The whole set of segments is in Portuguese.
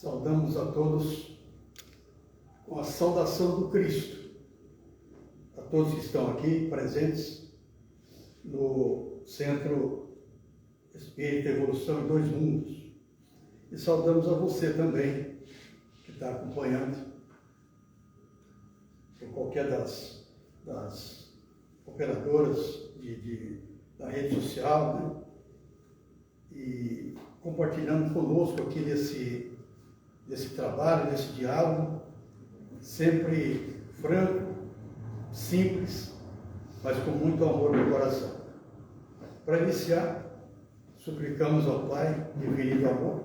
Saudamos a todos com a saudação do Cristo, a todos que estão aqui presentes no Centro Espírita Evolução em Dois Mundos. E saudamos a você também, que está acompanhando por qualquer das operadoras da rede social, né? E compartilhando conosco aqui nesse trabalho, nesse diálogo, sempre franco, simples, mas com muito amor no coração. Para iniciar, suplicamos ao Pai, divino amor,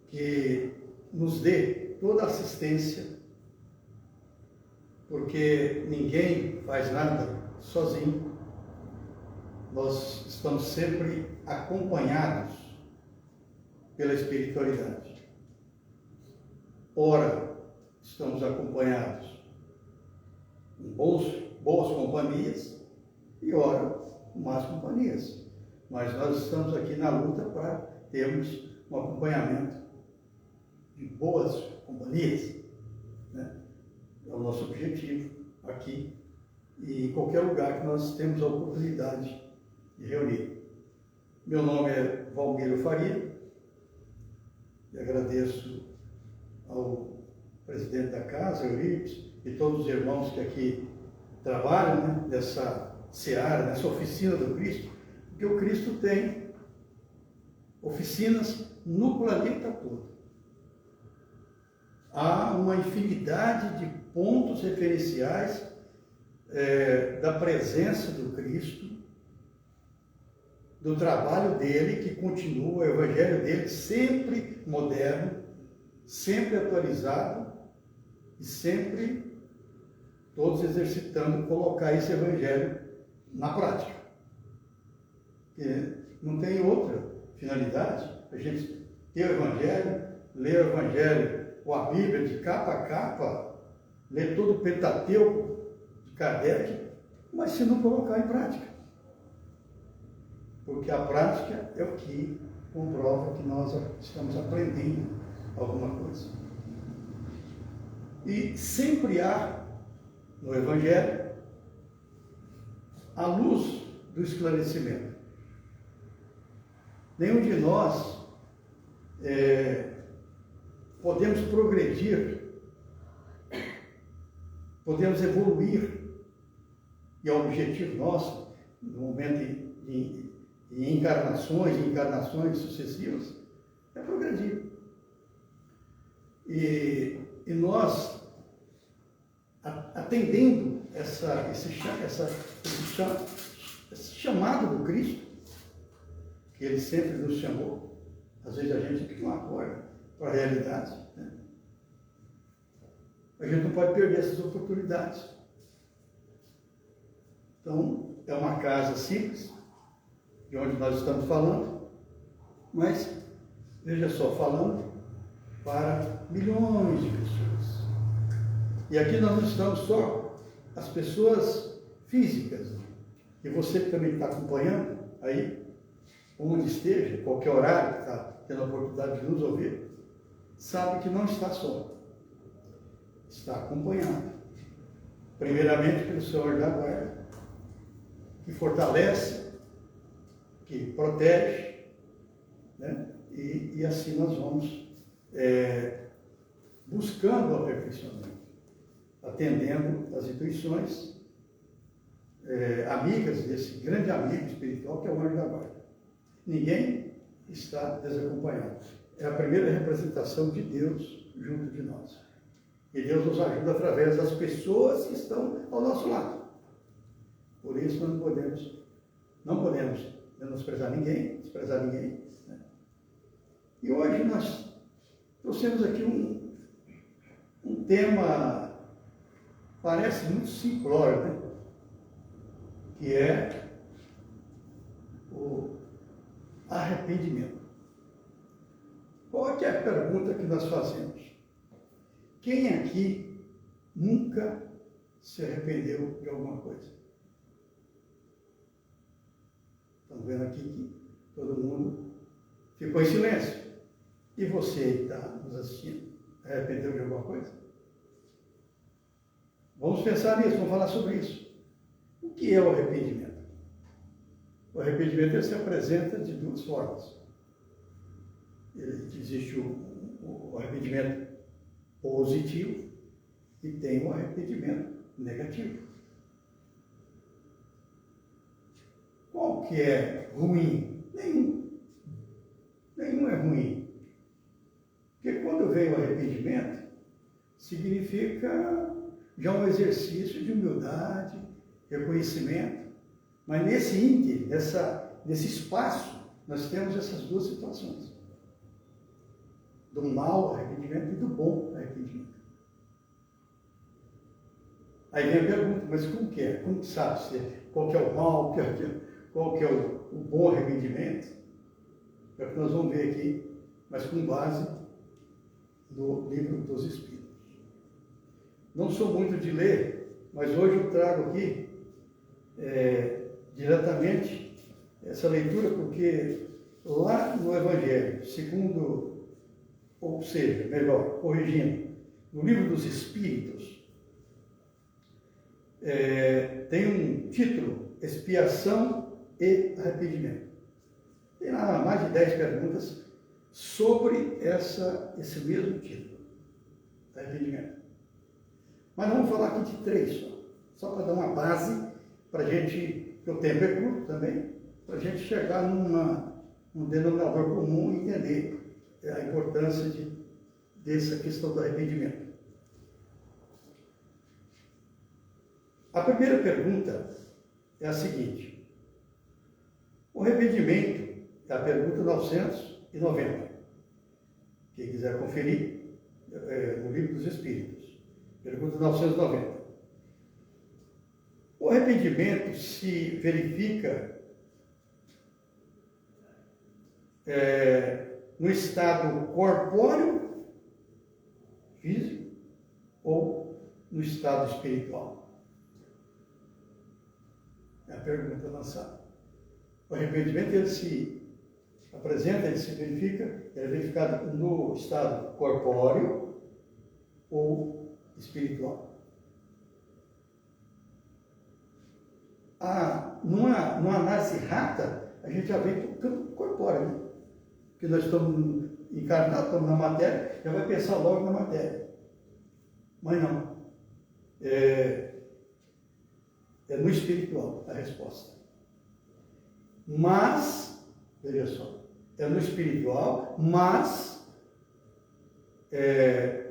que nos dê toda a assistência, porque ninguém faz nada sozinho. Nós estamos sempre acompanhados pela espiritualidade. Ora, estamos acompanhados em boas companhias e ora, com más companhias. Mas nós estamos aqui na luta para termos um acompanhamento de boas companhias, né? É o nosso objetivo aqui e em qualquer lugar que nós temos a oportunidade de reunir. Meu nome é Valmiro Faria e agradeço ao presidente da casa, Euripides, e todos os irmãos que aqui trabalham, né, nessa seara, nessa oficina do Cristo, porque o Cristo tem oficinas no planeta todo. Há uma infinidade de pontos referenciais da presença do Cristo, do trabalho dele, que continua, o evangelho dele sempre moderno, sempre atualizado e sempre todos exercitando colocar esse evangelho na prática. Porque não tem outra finalidade a gente ter o evangelho, ler o evangelho ou a Bíblia de capa a capa, ler todo o Pentateuco de Kardec, mas se não colocar em prática. Porque a prática é o que comprova que nós estamos aprendendo alguma coisa. E sempre há no Evangelho a luz do esclarecimento. Nenhum de nós podemos progredir, podemos evoluir, e é o objetivo nosso, no momento de encarnações sucessivas, é progredir. E nós, atendendo esse chamado do Cristo, que ele sempre nos chamou, às vezes a gente não acorda para a realidade, né? A gente não pode perder essas oportunidades. Então, é uma casa simples, de onde nós estamos falando, mas, veja só, falando para milhões de pessoas. E aqui nós não estamos só as pessoas físicas, e você que também está acompanhando aí, onde esteja, qualquer horário que está tendo a oportunidade de nos ouvir, sabe que não está só, está acompanhado. Primeiramente pelo Senhor da Guarda, que fortalece, que protege, né? E assim nós vamos buscando o aperfeiçoamento, atendendo as intuições amigas desse grande amigo espiritual que é o anjo da guarda. Ninguém está desacompanhado. É a primeira representação de Deus junto de nós. E Deus nos ajuda através das pessoas que estão ao nosso lado. Por isso nós não podemos desprezar ninguém, né? E hoje nós trouxemos aqui um tema, parece muito simplório, né? Que é o arrependimento. Qual é a pergunta que nós fazemos? Quem aqui nunca se arrependeu de alguma coisa? Estão vendo aqui que todo mundo ficou em silêncio. E você que está nos assistindo, arrependeu de alguma coisa? Vamos pensar nisso, vamos falar sobre isso. O que é o arrependimento? O arrependimento ele se apresenta de duas formas. Existe o arrependimento positivo e tem o arrependimento negativo. Qual que é ruim? Nenhum. Nenhum é ruim. Porque quando vem o arrependimento, significa já um exercício de humildade, reconhecimento. Mas nesse ínterim, nesse espaço, nós temos essas duas situações. Do mau arrependimento e do bom arrependimento. Aí vem a pergunta, mas como que é? Como que sabe qual que é o mal, qual que é o bom arrependimento? É o que nós vamos ver aqui, mas com base no livro dos Espíritos. Não sou muito de ler, mas hoje eu trago aqui diretamente essa leitura, porque lá no Evangelho, segundo, ou seja, melhor, corrigindo, no livro dos Espíritos, tem um título, Expiação e Arrependimento. Tem lá mais de 10 perguntas sobre esse mesmo título, arrependimento. Mas vamos falar aqui de 3 só para dar uma base para a gente, que o tempo é curto também, para a gente chegar num denominador comum e entender a importância dessa questão do arrependimento. A primeira pergunta é a seguinte: o arrependimento é a pergunta 990. Quem quiser conferir, no livro dos Espíritos, pergunta 990. O arrependimento se verifica no estado corpóreo, físico, ou no estado espiritual? É a pergunta lançada. O arrependimento, ele se apresenta, ele se verifica, ele é verificado no estado corpóreo ou espiritual. Numa análise rata, a gente já vê o campo corpóreo, né? Porque nós estamos encarnados, estamos na matéria, já vai pensar logo na matéria. Mas não. É no espiritual a resposta. Mas, veja só, é no espiritual, mas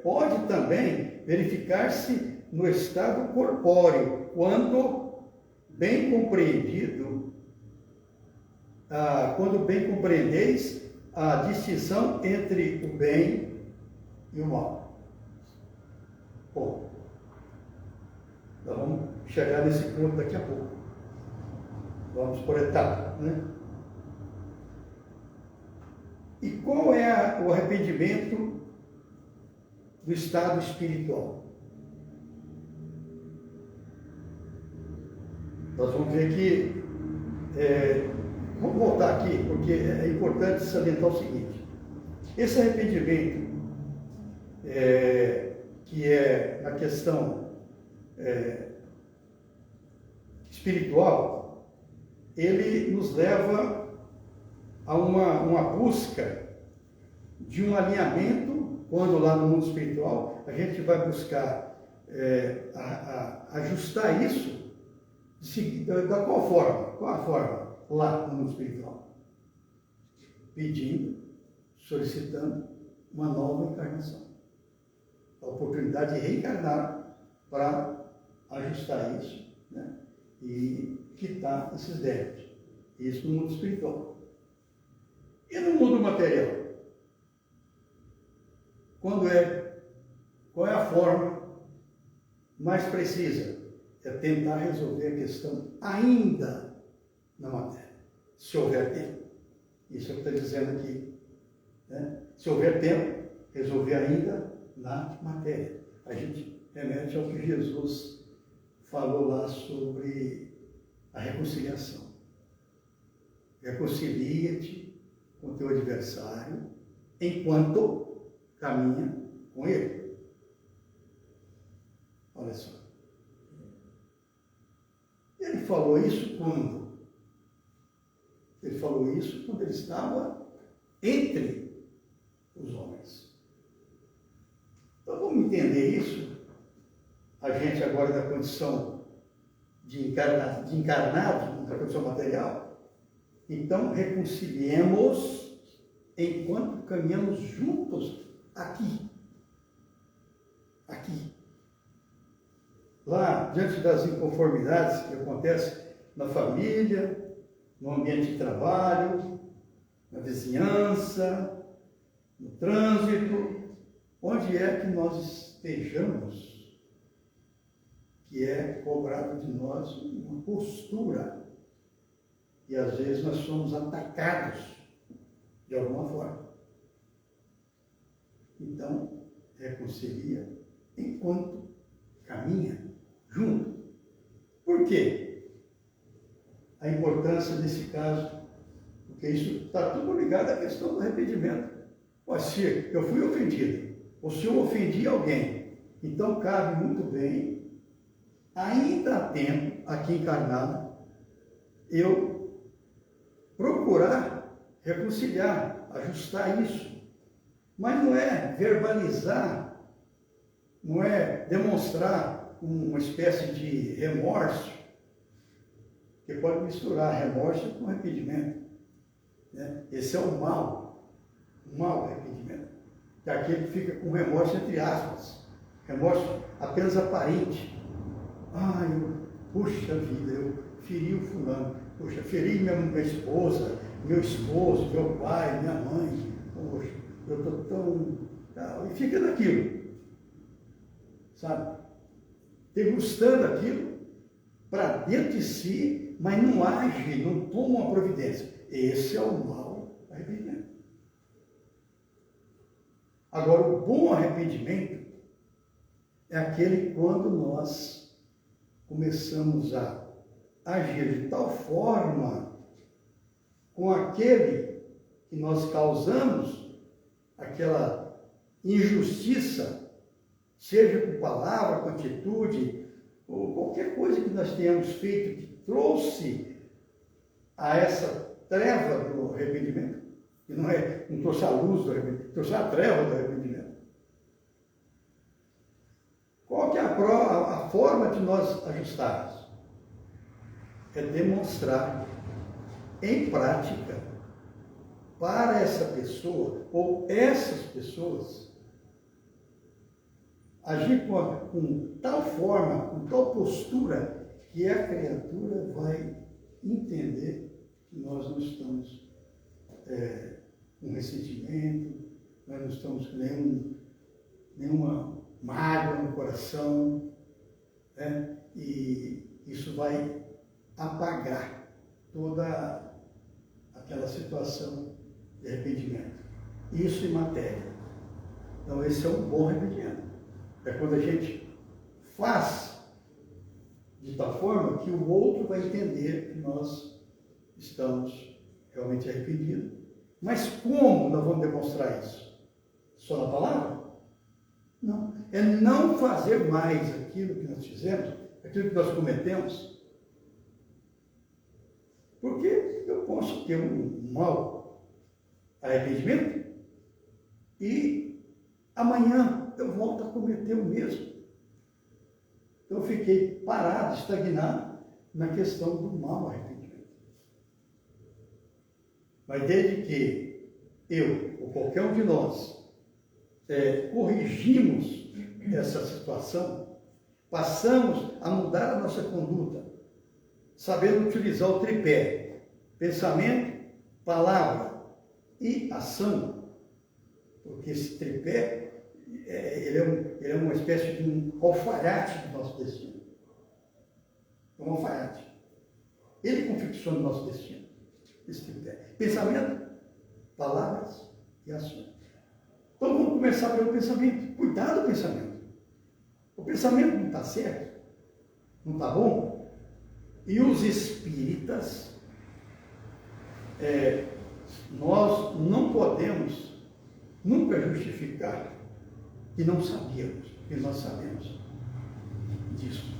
pode também verificar-se no estado corpóreo, quando bem compreendido, quando bem compreendeis a distinção entre o bem e o mal. Bom, nós vamos chegar nesse ponto daqui a pouco. Vamos por etapas, né? E qual é o arrependimento do estado espiritual? Nós vamos ver que, vamos voltar aqui, porque é importante salientar o seguinte: esse arrependimento, que é na questão espiritual, ele nos leva a uma busca de um alinhamento, quando lá no mundo espiritual a gente vai buscar ajustar isso. Da qual forma? Qual a forma lá no mundo espiritual? Pedindo, solicitando uma nova encarnação. A oportunidade de reencarnar para ajustar isso, né? E quitar esses débitos. Isso no mundo espiritual. E no mundo material? Qual é a forma mais precisa? É tentar resolver a questão ainda na matéria, se houver tempo. Isso é o que está dizendo aqui, né? Se houver tempo, resolver ainda na matéria. A gente remete ao que Jesus falou lá sobre a reconciliação. Reconcilia-te com teu adversário enquanto caminha com ele. Olha só. Ele falou isso quando? Ele falou isso quando ele estava entre os homens. Então vamos entender isso. A gente agora da condição de encarnado, na condição material. Então reconciliemos enquanto caminhamos juntos aqui. Aqui. Lá, diante das inconformidades que acontecem na família, no ambiente de trabalho, na vizinhança, no trânsito, onde é que nós estejamos, que é cobrado de nós uma postura. E às vezes nós somos atacados de alguma forma. Então, reconcilia enquanto caminha junto. Por quê? A importância desse caso, porque isso está tudo ligado à questão do arrependimento. Ó, se eu fui ofendido, ou se eu ofendi alguém, então cabe muito bem, ainda há tempo, aqui encarnado, eu procurar reconciliar, ajustar isso. Mas não é verbalizar, não é demonstrar uma espécie de remorso, que pode misturar remorso com arrependimento. Né? Esse é o mal arrependimento. É aquele que fica com remorso entre aspas, remorso apenas aparente. Puxa vida, eu feri o fulano, puxa, feri minha esposa, meu esposo, meu pai, minha mãe, poxa, eu estou tão... E fica naquilo, sabe? Degustando aquilo para dentro de si, mas não age, não toma uma providência. Esse é o mau arrependimento. Agora, o bom arrependimento é aquele quando nós começamos a agir de tal forma com aquele que nós causamos, aquela injustiça, seja com palavra, com atitude, ou qualquer coisa que nós tenhamos feito que trouxe a essa treva do arrependimento, que não trouxe a luz do arrependimento, trouxe a treva do arrependimento. Qual que é a forma de nós ajustarmos? É demonstrar em prática para essa pessoa ou essas pessoas agir com tal forma, com tal postura que a criatura vai entender que nós não estamos com ressentimento, nós não estamos com nenhuma mágoa no coração, né? E isso vai apagar toda aquela situação de arrependimento. Isso em matéria. Então, esse é um bom arrependimento. É quando a gente faz de tal forma que o outro vai entender que nós estamos realmente arrependidos. Mas como nós vamos demonstrar isso? Só na palavra? Não. É não fazer mais aquilo que nós fizemos, aquilo que nós cometemos. Porque eu posso ter um mau arrependimento e amanhã eu volto a cometer o mesmo. Eu fiquei parado, estagnado na questão do mau arrependimento. Mas desde que eu, ou qualquer um de nós, corrigimos essa situação, passamos a mudar a nossa conduta, sabendo utilizar o tripé, pensamento, palavra e ação, porque esse tripé, ele é uma espécie de um alfaiate do nosso destino. É um alfaiate. Ele confecciona o nosso destino, esse tripé. Pensamento, palavras e ações. Então vamos começar pelo pensamento. Cuidado do pensamento. O pensamento não está certo, não está bom. E os espíritas, nós não podemos nunca justificar que não sabíamos, que nós sabemos disso.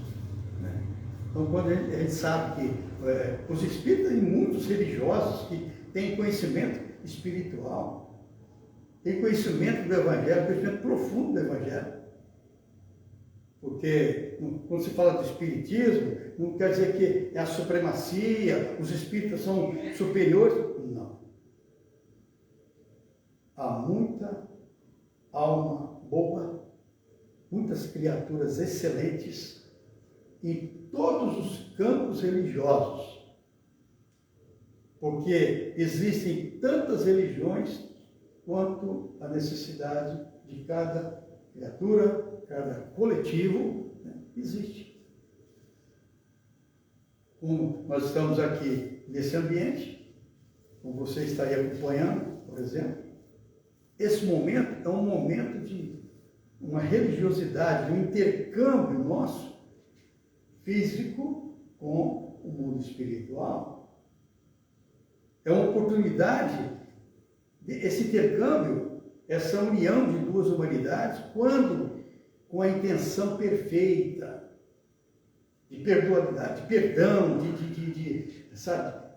Né? Então, quando a gente sabe que os espíritas e muitos religiosos que têm conhecimento espiritual, têm conhecimento do Evangelho, conhecimento profundo do Evangelho. Porque quando se fala do espiritismo, não quer dizer que é a supremacia, os espíritas são superiores. Não. Há muita alma boa, muitas criaturas excelentes em todos os campos religiosos. Porque existem tantas religiões quanto a necessidade de cada criatura, cada coletivo, né, existe. Como nós estamos aqui nesse ambiente, como você está aí acompanhando, por exemplo, esse momento é um momento de uma religiosidade, um intercâmbio nosso, físico, com o mundo espiritual. É uma oportunidade, esse intercâmbio, essa união de duas humanidades, quando com a intenção perfeita de perdoabilidade, de perdão,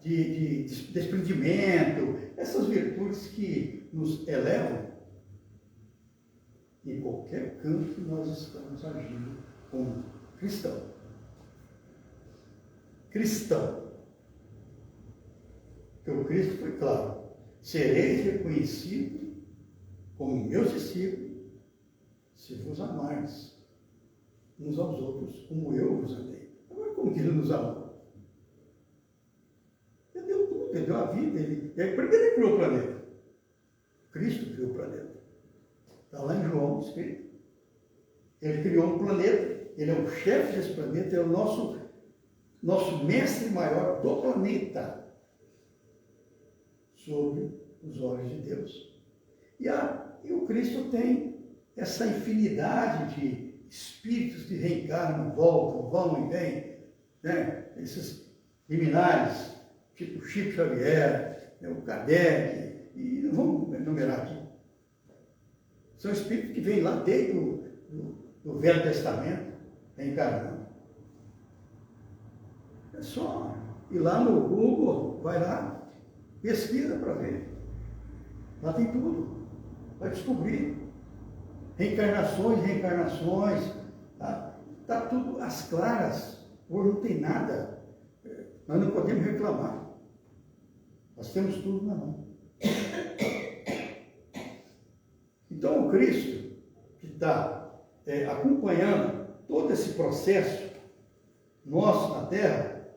de desprendimento, essas virtudes que nos elevam, em qualquer canto nós estamos agindo como cristão. Cristão. Porque o Cristo foi claro: sereis reconhecidos como meus discípulos se vos amardes uns aos outros como eu vos amei. Agora, como que ele nos amou? Ele deu tudo, ele deu a vida. Primeiro ele criou o planeta. Cristo criou o planeta. Está lá em João escrito. Ele criou um planeta, ele é o chefe desse planeta, é o nosso mestre maior do planeta, sob os olhos de Deus. E o Cristo tem essa infinidade de espíritos que reencarnam, voltam, vão e vêm, né? Esses liminares, tipo Chico Xavier, né? O Kardec, e não vamos enumerar aqui. São espíritos que vêm lá desde o Velho Testamento, reencarnando. É só ir lá no Google, vai lá, pesquisa para ver. Lá tem tudo. Vai descobrir. Reencarnações, tá tudo às claras. Hoje não tem nada. Nós não podemos reclamar. Nós temos tudo na mão. Então o Cristo, que está acompanhando todo esse processo nosso na Terra,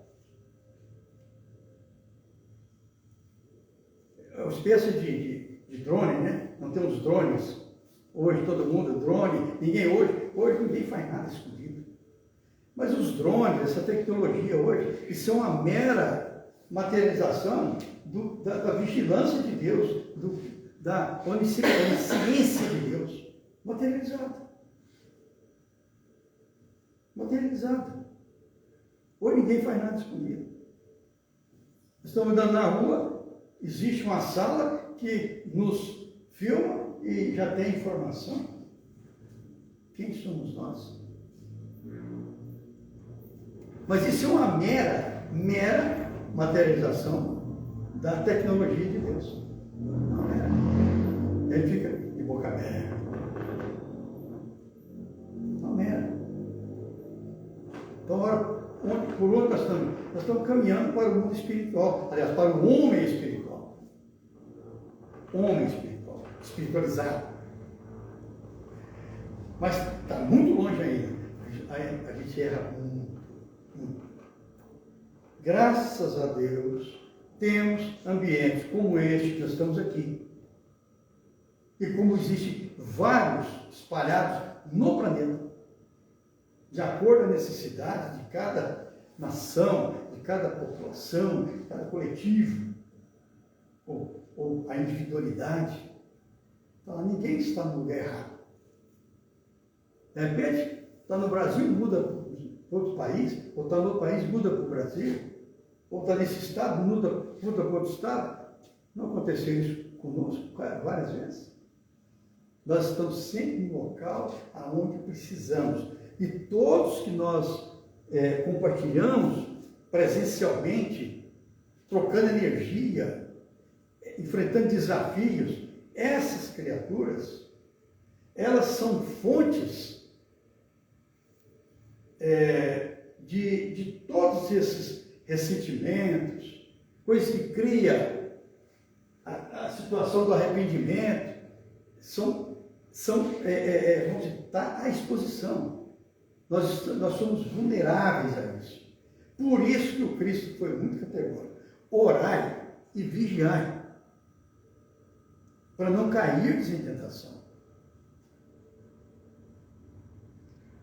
é uma espécie de drone, né? Não temos drones. Hoje todo mundo drone, hoje ninguém faz nada escondido. Mas os drones, essa tecnologia hoje, que são a mera materialização da vigilância de Deus, da onisciência de Deus, materializada. Hoje ninguém faz nada escondido. Estamos andando na rua, existe uma sala que nos filma e já tem informação. Quem somos nós? Mas isso é uma mera materialização da tecnologia de Deus. Não é? Ele fica de boca aberta. Não é? Então, por onde nós estamos caminhando para o mundo espiritual. Aliás, para o homem espiritual. Homem espiritual. Espiritualizado. Mas está muito longe ainda. A gente erra muito. Graças a Deus, temos ambientes como este que nós estamos aqui. E como existem vários espalhados no planeta, de acordo com a necessidade de cada nação, de cada população, de cada coletivo, ou a individualidade. Então, ninguém está no lugar errado. De repente, está no Brasil, muda para outro país, ou está no outro país, muda para o Brasil, ou está nesse estado, muda para outro estado. Não aconteceu isso conosco várias vezes. Nós estamos sempre no local aonde precisamos. E todos que nós compartilhamos presencialmente, trocando energia, enfrentando desafios, essas criaturas, elas são fontes de todos esses ressentimentos, coisas que cria a situação do arrependimento, vamos dizer, está à exposição. Nós somos vulneráveis a isso. Por isso que o Cristo foi muito categórico. Orai e vigiai, para não cairdes em tentação.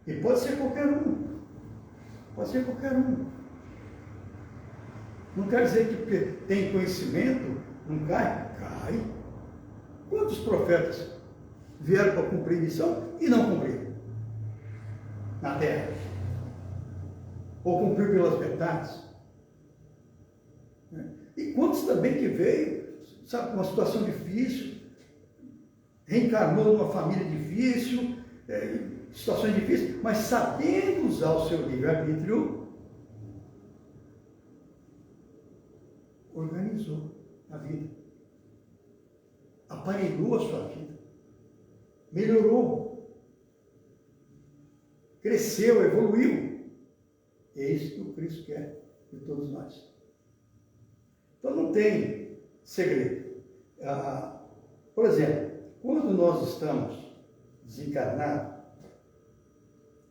E pode ser qualquer um. Pode ser qualquer um. Não quer dizer que porque tem conhecimento, não cai? Cai. Quantos profetas vieram para cumprir missão e não cumpriram? Na terra. Ou cumpriu pelas metades. E quantos também que veio, sabe, uma situação difícil, reencarnou numa família difícil, situações difíceis, mas sabendo usar o seu livre-arbítrio, organizou a vida, aparelhou a sua vida, melhorou, cresceu, evoluiu. É isso que o Cristo quer de todos nós. Então não tem segredo. Por exemplo, quando nós estamos desencarnados,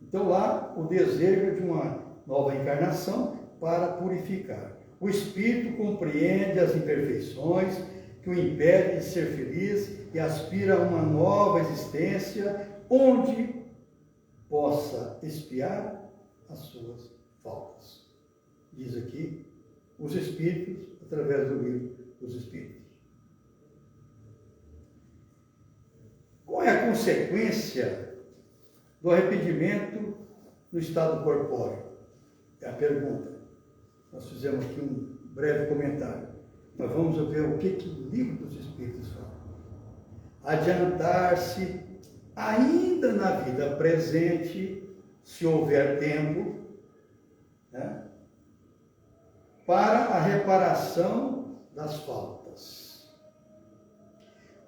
então lá o desejo é de uma nova encarnação para purificar. O espírito compreende as imperfeições que o impedem de ser feliz e aspira a uma nova existência onde possa expiar as suas faltas. Diz aqui os espíritos através do livro dos Espíritos. Qual é a consequência do arrependimento no estado corpóreo? É a pergunta. Nós fizemos aqui um breve comentário. Mas vamos ver o que o livro dos Espíritos fala. Adiantar-se ainda na vida presente, se houver tempo, né, para a reparação das faltas.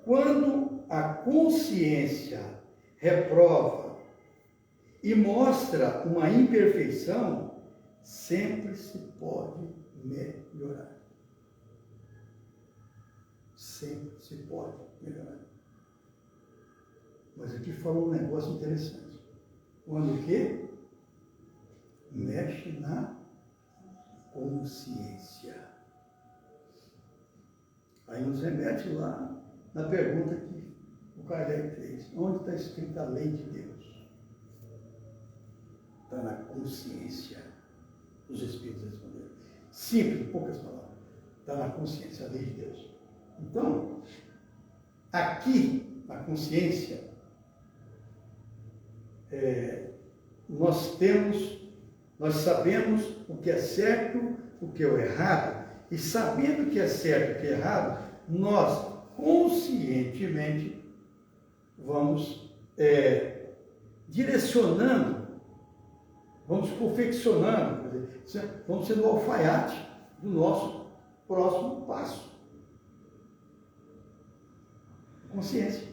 Quando a consciência reprova e mostra uma imperfeição, sempre se pode melhorar. Sempre se pode melhorar. Mas aqui falou um negócio interessante. Quando o quê? Mexe na consciência. Aí nos remete lá na pergunta que o Kardec fez. Onde está escrita a lei de Deus? Está na consciência. Os Espíritos responderam. Simples, em poucas palavras. Está na consciência, a lei de Deus. Então, aqui, na consciência, nós sabemos o que é certo, o que é o errado, e sabendo o que é certo e o que é errado, nós conscientemente vamos direcionando, vamos confeccionando, vamos sendo o alfaiate do nosso próximo passo. Consciência.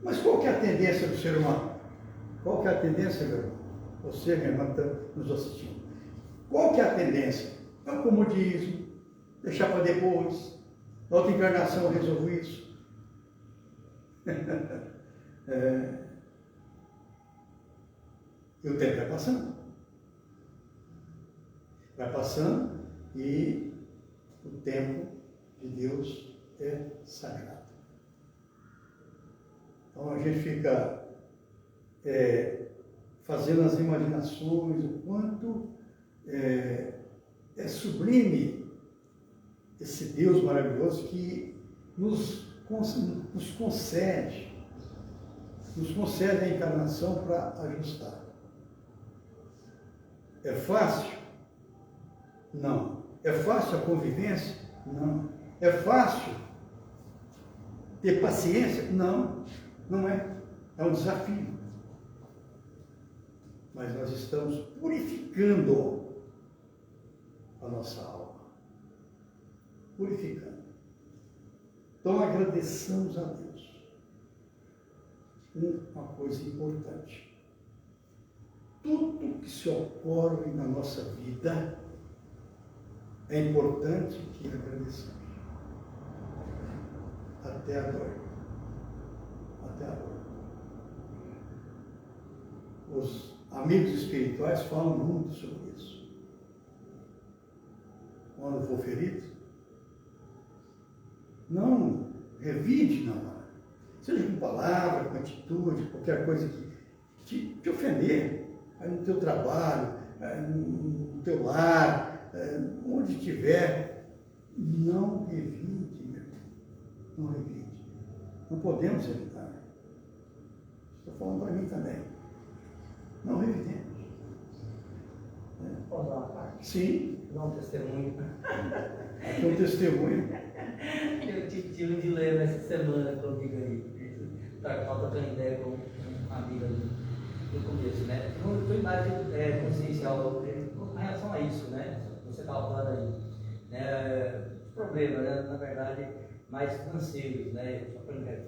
Mas qual que é a tendência do ser humano? Qual que é a tendência, meu irmão? Você, minha irmã, está nos assistindo. Qual que é a tendência? É o comodismo, deixar para depois. Na outra encarnação eu resolvo isso. E o tempo vai passando. Vai passando e o tempo de Deus é sagrado. Então a gente fica fazendo as imaginações, o quanto é sublime esse Deus maravilhoso que nos concede a encarnação para ajustar. É fácil? Não. É fácil a convivência? Não. É fácil ter paciência? Não. Não é. É um desafio. Mas nós estamos purificando a nossa alma. Purificando. Então agradeçamos a Deus. Uma coisa importante. Tudo que se ocorre na nossa vida é importante que agradeçamos. Até a dor. Até a dor. Os amigos espirituais falam muito sobre isso. Quando for ferido, não revide na hora. Seja com palavra, com atitude, qualquer coisa que te ofender, aí no teu trabalho, no teu lar, onde estiver, não revide, meu irmão. Não revide. Não podemos evitar. Estou falando para mim também. Não revidemos. Posso dar uma parte? Sim. Dar um testemunho. Aqui é um testemunho. Eu tive um dilema essa semana comigo aí. Estava trocando ideia com uma amiga do começo, né? Foi mais consciencial com relação a isso, né? Você estava falando aí. Né? Problema, né? Na verdade, mais financeiros, né?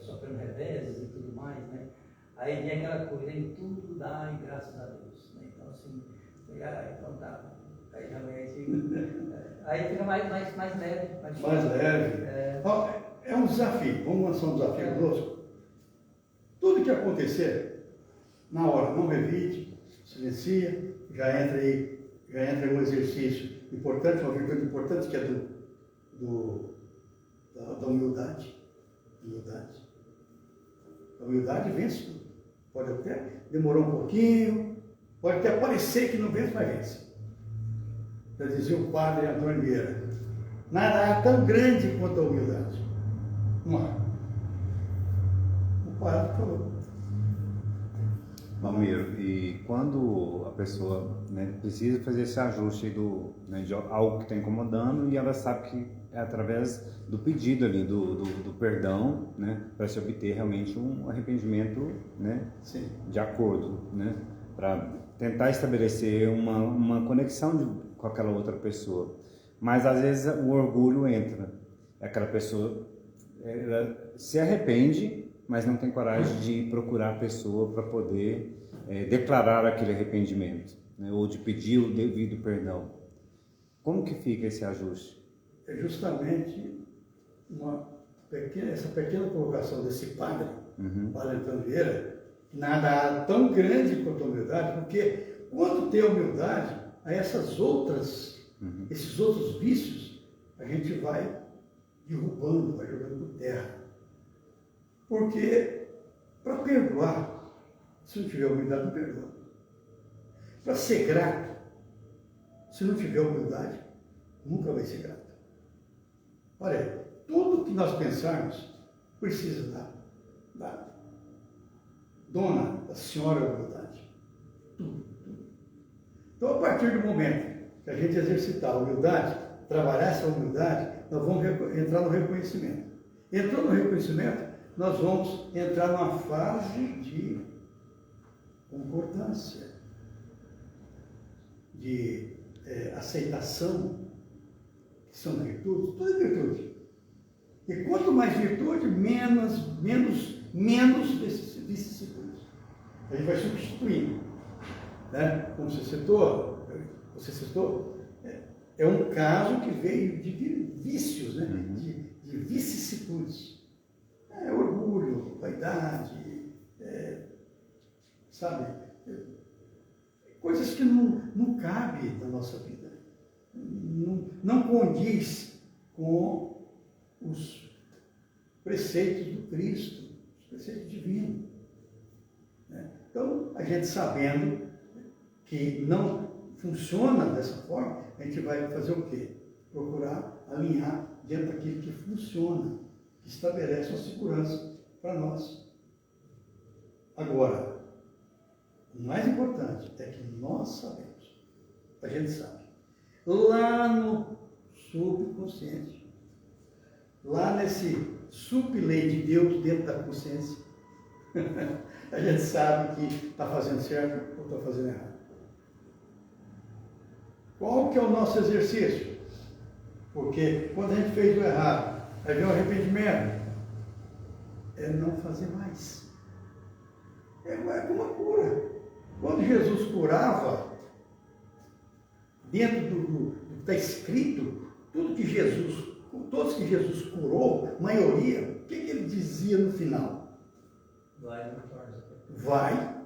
Sofrendo reveses e tudo mais, né? Aí vem aquela coisa, em tudo dá e graças a Deus. Né? Então, assim, então tá. Aí realmente. Aí fica mais leve. Mais leve. É um desafio. Vamos lançar um desafio conosco. Tudo que acontecer, na hora, não revide, silencia, já entra em um exercício importante, uma virtude importante que é da humildade. A humildade vence tudo. Pode até demorar um pouquinho, pode até parecer que não vence, mas vence. Já dizia o padre Antônio Vieira, nada há tão grande quanto a humildade. Não há. O padre falou. Palmeiro, e quando a pessoa, né, precisa fazer esse ajuste de algo que está incomodando e ela sabe que é através do pedido ali, do perdão, né, para se obter realmente um arrependimento, né, Sim. de acordo, né, para tentar estabelecer uma conexão com aquela outra pessoa. Mas às vezes o orgulho entra, aquela pessoa ela se arrepende, mas não tem coragem de procurar a pessoa para poder declarar aquele arrependimento, né, ou de pedir o devido perdão. Como que fica esse ajuste? É justamente essa pequena colocação desse padre, Padre Antônio Vieira, nada há tão grande quanto a humildade, porque quando tem humildade, a esses outros vícios, a gente vai derrubando, vai jogando por terra. Porque para perdoar, se não tiver humildade, não perdoa. Para ser grato, se não tiver humildade, nunca vai ser grato. Olha, tudo que nós pensarmos precisa da dona, da senhora humildade. Tudo. Então, a partir do momento que a gente exercitar a humildade, trabalhar essa humildade, nós vamos entrar no reconhecimento. Entrando no reconhecimento, nós vamos entrar numa fase de concordância, de aceitação, que são virtudes, tudo é virtude. E quanto mais virtude, menos vicissitudes. A gente vai substituindo. Né? Como você citou, é um caso que veio de vícios, né? de vicissitudes. Orgulho, vaidade, sabe? Coisas que não cabem na nossa vida. Não condiz com os preceitos do Cristo, os preceitos divinos. Né? Então, a gente sabendo que não funciona dessa forma, a gente vai fazer o quê? Procurar alinhar dentro daquilo que funciona, que estabelece uma segurança para nós. Agora, o mais importante é que nós sabemos, a gente sabe, lá no subconsciente, lá nesse sublei de Deus dentro da consciência, A gente sabe que está fazendo certo ou está fazendo errado. Qual que é o nosso exercício? Porque quando a gente fez o errado, aí vem o arrependimento, é não fazer mais. É como a cura. Quando Jesus curava, dentro do que está escrito, todos que Jesus curou, a maioria, o que ele dizia no final? Vai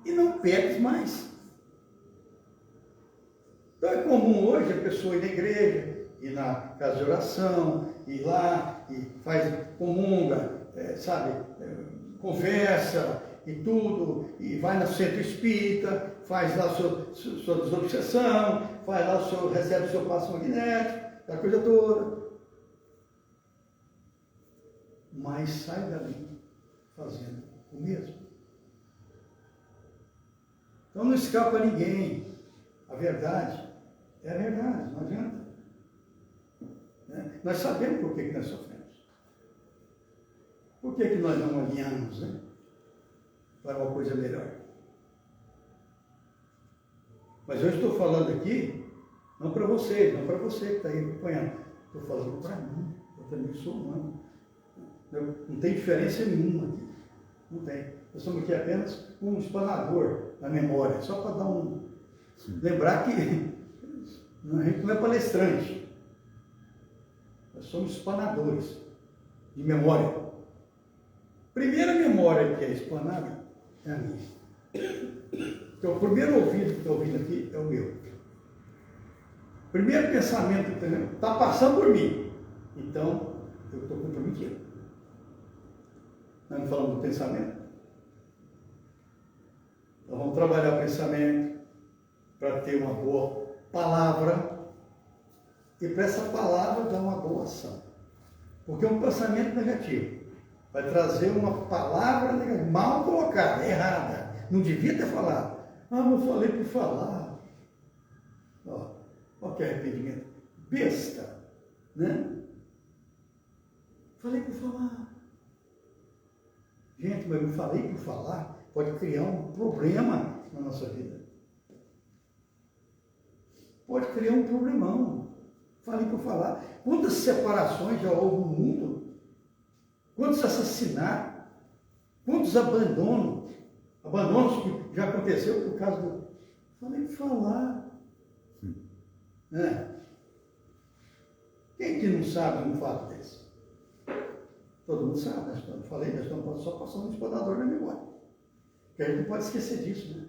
e não peques mais. Então é comum hoje a pessoa ir na igreja, ir na casa de oração, ir lá e faz comunga, conversa e tudo, e vai no centro espírita, faz lá sua desobsessão, faz lá recebe o seu passo magnético, aquela coisa toda. Mas sai dali fazendo o mesmo. Então não escapa a ninguém. A verdade é a verdade, não adianta. Né? Nós sabemos por que nós sofremos. Por que nós não alinhamos, né, para uma coisa melhor? Mas eu estou falando aqui, não para vocês, não para você que está aí acompanhando. Estou falando para mim, eu também sou humano. Não tem diferença nenhuma aqui. Não tem. Nós somos aqui apenas um espanador na memória, só para dar um... Lembrar que a gente não é palestrante. Nós somos espanadores de memória. Primeira memória que é espanada é a minha. Então, o primeiro ouvido que estou ouvindo aqui é o meu. Primeiro pensamento que está passando por mim. Então, eu estou comprometido. Nós não falamos do pensamento. Então, vamos trabalhar o pensamento para ter uma boa palavra e para essa palavra dar uma boa ação. Porque um pensamento negativo vai trazer uma palavra negativa, mal colocada, errada. Não devia ter falado. Não falei por falar. Ó que arrependimento. Besta, né? Falei por falar. Gente, mas eu falei por falar pode criar um problema na nossa vida. Pode criar um problemão. Falei por falar. Quantas separações já houve no mundo? Quantos assassinatos? Quantos abandonos? Abandonos que já aconteceu por causa do... Falei por falar. Quem que não sabe um fato desse? Todo mundo sabe, nós estamos só passando um explorador na memória. Porque a gente não pode esquecer disso, né?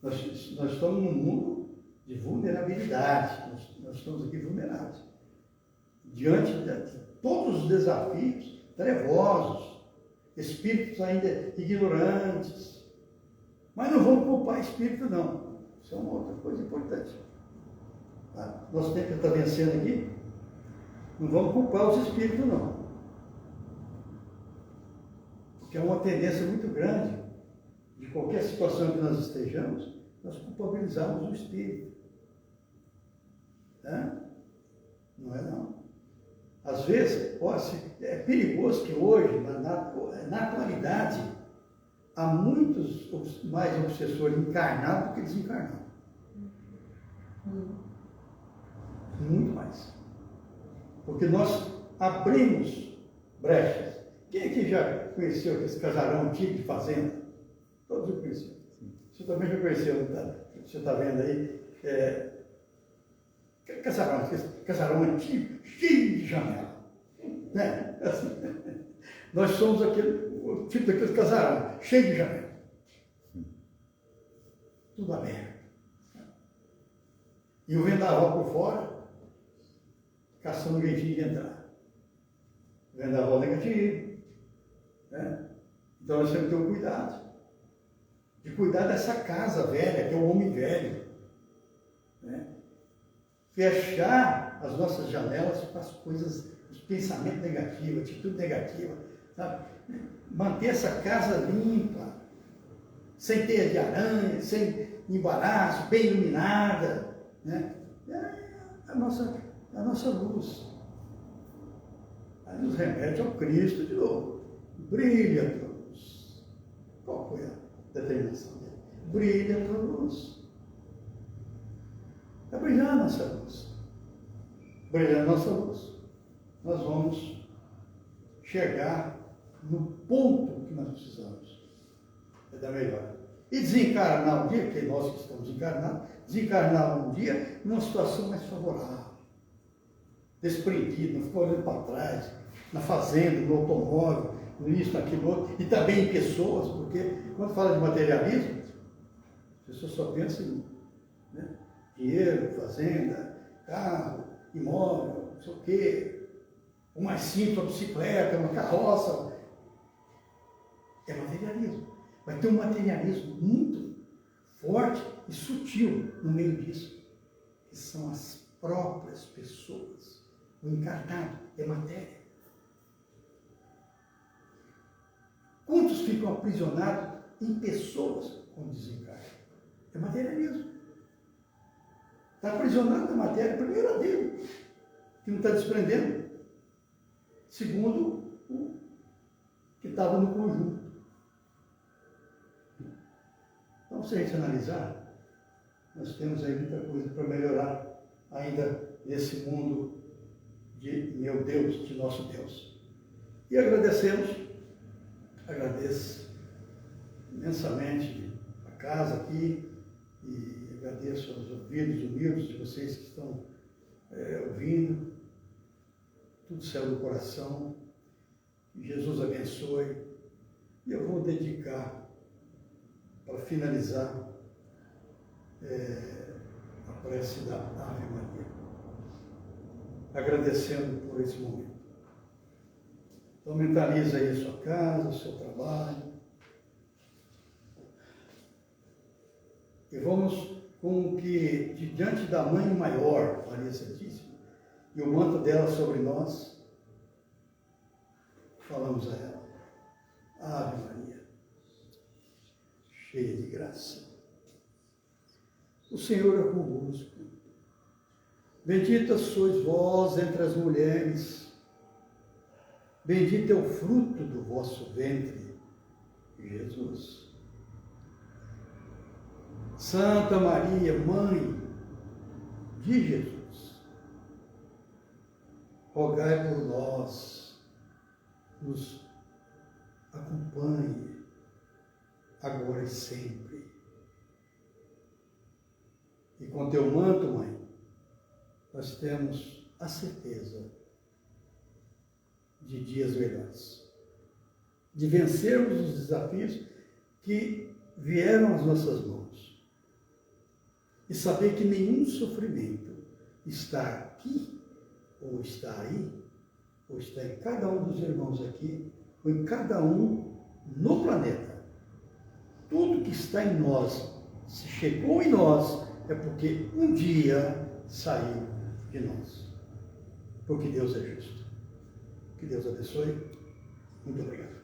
Nós estamos num mundo de vulnerabilidade, nós estamos aqui vulneráveis. Diante de todos os desafios trevosos, espíritos ainda ignorantes. Mas não vamos culpar espírito, não. Isso é uma outra coisa importante. Tá? Nosso tempo está vencendo aqui. Não vamos culpar os espíritos, não. Porque é uma tendência muito grande, de qualquer situação que nós estejamos, nós culpabilizamos o espírito. Não é não. Às vezes, é perigoso que hoje, na atualidade, há muitos mais obsessores encarnados do que desencarnados. Muito mais. Porque nós abrimos brechas. Quem aqui já conheceu esse casarão antigo de fazenda? Todos eu conheci. Você também já conheceu, tá? Você está vendo aí? Casarão antigo, cheio de janela. Né? Assim, nós somos o tipo daquele casarão, cheio de janela. Tudo aberto. E o vendaval por fora, caçando um jeitinho de entrar. Vendaval negativo. Né? Então nós temos que ter um cuidado. De cuidar dessa casa velha, que é o homem velho. Né? Fechar as nossas janelas para as coisas, os pensamentos negativos, atitude negativa. Sabe? Manter essa casa limpa, sem teia de aranha, sem embaraço, bem iluminada. Né? A nossa luz. Aí nos remete ao Cristo de novo. Brilha a tua luz. Qual foi a determinação dele? Brilha a tua luz. Vai brilhar a nossa luz. Brilhando a nossa luz, nós vamos chegar no ponto que nós precisamos. É da melhor. E desencarnar um dia, porque nós que estamos encarnados, desencarnar um dia numa situação mais favorável. Desprendido, não ficou olhando para trás, na fazenda, no automóvel, no isso, naquilo outro, e também em pessoas, porque quando fala de materialismo, as pessoas só pensam em dinheiro, fazenda, carro, imóvel, não sei o quê, o mais simples, uma bicicleta, uma carroça. É materialismo. Vai ter um materialismo muito forte e sutil no meio disso, que são as próprias pessoas. O encarnado é matéria. Quantos ficam aprisionados em pessoas quando desencarnam? É materialismo. Está aprisionado na matéria, primeiro a dele, que não está desprendendo. Segundo, o que estava no conjunto. Então, se a gente analisar, nós temos aí muita coisa para melhorar ainda nesse mundo de meu Deus, de nosso Deus. E agradeço imensamente a casa aqui, e agradeço aos ouvidos humildes de vocês que estão ouvindo, tudo céu do coração, que Jesus abençoe, e eu vou dedicar, para finalizar, a prece da Ave Maria, agradecendo por esse momento. Então mentaliza aí a sua casa, o seu trabalho, e vamos com que, diante da Mãe Maior, Maria Santíssima, e o manto dela sobre nós, falamos a ela: Ave Maria, cheia de graça, o Senhor é convosco. Bendita sois vós entre as mulheres, bendito é o fruto do vosso ventre, Jesus. Santa Maria, Mãe de Jesus, rogai por nós, nos acompanhe, agora e sempre. E com teu manto, Mãe, nós temos a certeza de dias melhores, de vencermos os desafios que vieram às nossas mãos, e saber que nenhum sofrimento está aqui, ou está aí, ou está em cada um dos irmãos aqui, ou em cada um no planeta. Tudo que está em nós, se chegou em nós, é porque um dia saiu de nós. Porque Deus é justo. Que Deus abençoe. Muito obrigado.